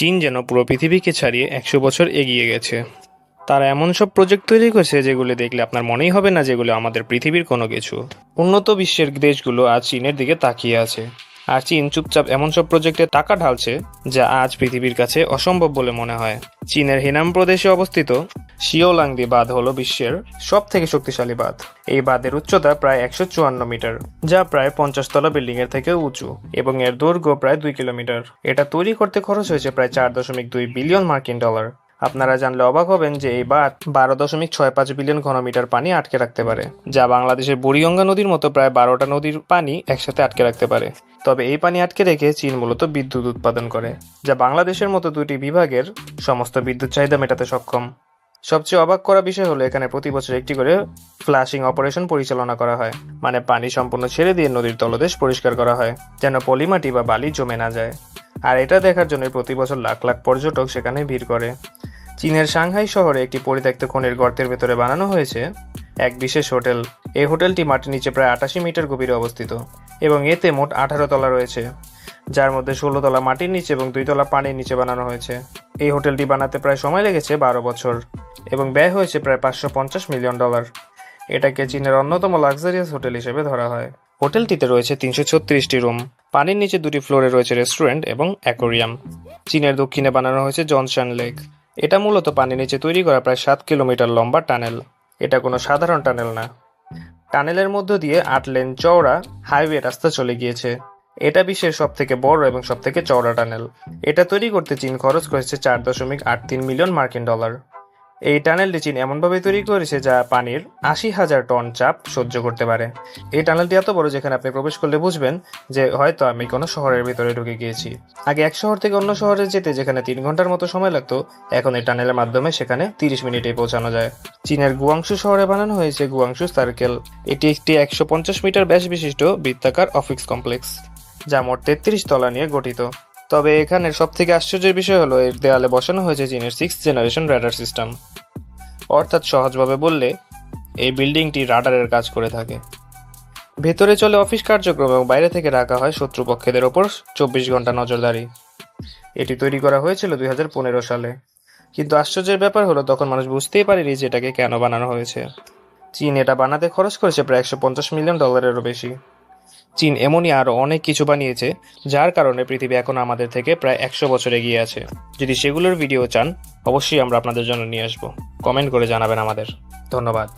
চীন যেন পুরো পৃথিবীকে ছাড়িয়ে 100 বছর এগিয়ে গেছে। তারা এমন সব প্রজেক্ট তৈরি করেছে যেগুলো দেখলে আপনার মনেই হবে না যেগুলো আমাদের পৃথিবীর কোনো কিছু। উন্নত বিশ্বের দেশগুলো আজ চীনের দিকে তাকিয়ে আছে, আর চীন চুপচাপ এমন সব প্রজেক্টে টাকা ঢালছে যা আজ পৃথিবীর কাছে অসম্ভব বলে মনে হয়। চীনের হেনাম প্রদেশে অবস্থিত শিওলাংদি বাঁধ হলো বিশ্বের সব থেকে শক্তিশালী বাঁধ। এই বাঁধের উচ্চতা প্রায় 154 মিটার, যা প্রায় 50 তলা বিল্ডিং এর থেকে উঁচু, এবং এর দৈর্ঘ্য প্রায় 2 কিলোমিটার। এটা তৈরি করতে খরচ হয়েছে প্রায় 4.2 বিলিয়ন মার্কিন ডলার। আপনারা জানলে অবাক হবেন যে এই বাঁধ 12.65 বিলিয়ন ঘনমিটার পানি আটকে রাখতে পারে, যা বাংলাদেশের বুড়িগঙ্গা নদীর মতো প্রায় 12টা নদীর পানি একসাথে আটকে রাখতে পারে। তবে এই পানি আটকে রেখে চীন মূলত বিদ্যুৎ উৎপাদন করে, যা বাংলাদেশের মতো দুটি বিভাগের সমস্ত বিদ্যুৎ চাহিদা মেটাতে সক্ষম। সবচেয়ে অবাক করা বিষয় হলো এখানে প্রতি বছর একটি করে ফ্লাশিং অপারেশন পরিচালনা করা হয়, মানে পানি সম্পূর্ণ ছেড়ে দিয়ে নদীর তলদেশ পরিষ্কার করা হয় যেন পলিমাটি বা বালি জমে না যায়। আর এটা দেখার জন্য প্রতি বছর লাখ লাখ পর্যটক সেখানে ভিড় করে। চীনের সাংহাই শহরে একটি পরিত্যক্ত খনির গর্তের ভেতরে বানানো হয়েছে এক বিশেষ হোটেল। এই হোটেলটি মাটির নিচে প্রায় 88 মিটার গভীরে অবস্থিত, এবং এতে মোট 18 তলা রয়েছে, যার মধ্যে 16 তলা মাটির নিচে এবং 2 তলা পানির নিচে বানানো হয়েছে। এই হোটেলটি বানাতে প্রায় সময় লেগেছে 12 বছর, এবং ব্যয় হয়েছে প্রায় 550 মিলিয়ন ডলার। এটাকে চীনের অন্যতম লাক্সারিয়াস হোটেল হিসেবে ধরা হয়। হোটেলটিতে রয়েছে 336টি রুম, পানির নিচে 2টি ফ্লোরে রয়েছে রেস্টুরেন্ট এবং অ্যাকোরিয়াম। চীনের দক্ষিণে বানানো হয়েছে জনসান লেক। এটা মূলত পানির নিচে তৈরি করা প্রায় 7 কিলোমিটার লম্বা টানেল। এটা কোনো সাধারণ টানেল না, টানেলের মধ্য দিয়ে 8 লেন চওড়া হাইওয়ে রাস্তা চলে গিয়েছে। এটা বিশ্বের সব থেকে বড় এবং সব থেকে চওড়া টানেল। এটা তৈরি করতে চীন খরচ করেছে 4.83 মিলিয়ন মার্কিন ডলার। এই টানেলটি চীন এমনভাবে তৈরি করেছে যা পানির 80,000 টন চাপ সহ্য করতে পারে। এই টানেলটি এত বড় যেখানে আপনি প্রবেশ করলে বুঝবেন যে হয়তো আমি কোনো শহরের ভিতরে ঢুকে গিয়েছি। আগে এক শহর থেকে অন্য শহরে যেতে যেখানে 3 ঘন্টার মতো সময় লাগতো, এখন এই টানেলের মাধ্যমে সেখানে 30 মিনিটেই পৌঁছানো যায়। চীনের গুয়াংশু শহরে বানানো হয়েছে গুয়াংশু সার্কেল। এটি একটি 150 মিটার ব্যাস বিশিষ্ট বৃত্তাকার অফিস কমপ্লেক্স, যা মোট 33 তলা নিয়ে গঠিত। তবে এখানের সব থেকে আশ্চর্যের বিষয় হলো এর দেয়ালে বসানো হয়েছে চীনের 6th জেনারেশন রাডার সিস্টেম। অর্থাৎ সহজভাবে বললে এই বিল্ডিংটি রাডারের কাজ করে থাকে। ভেতরে চলে অফিস কার্যক্রম এবং বাইরে থেকে রাখা হয় শত্রুপক্ষেদের ওপর 24 ঘন্টা নজরদারি। এটি তৈরি করা হয়েছিল 2015 সালে, কিন্তু আশ্চর্যের ব্যাপার হলো তখন মানুষ বুঝতেই পারেনি যে এটাকে কেন বানানো হয়েছে। চীন এটা বানাতে খরচ করেছে প্রায় 150 মিলিয়ন ডলারেরও বেশি। চীন এমনই আরও অনেক কিছু বানিয়েছে যার কারণে পৃথিবী এখন আমাদের থেকে প্রায় 100 বছর এগিয়ে আছে। যদি সেগুলোর ভিডিও চান অবশ্যই আমরা আপনাদের জন্য নিয়ে আসবো। কমেন্ট করে জানাবেন আমাদের। ধন্যবাদ।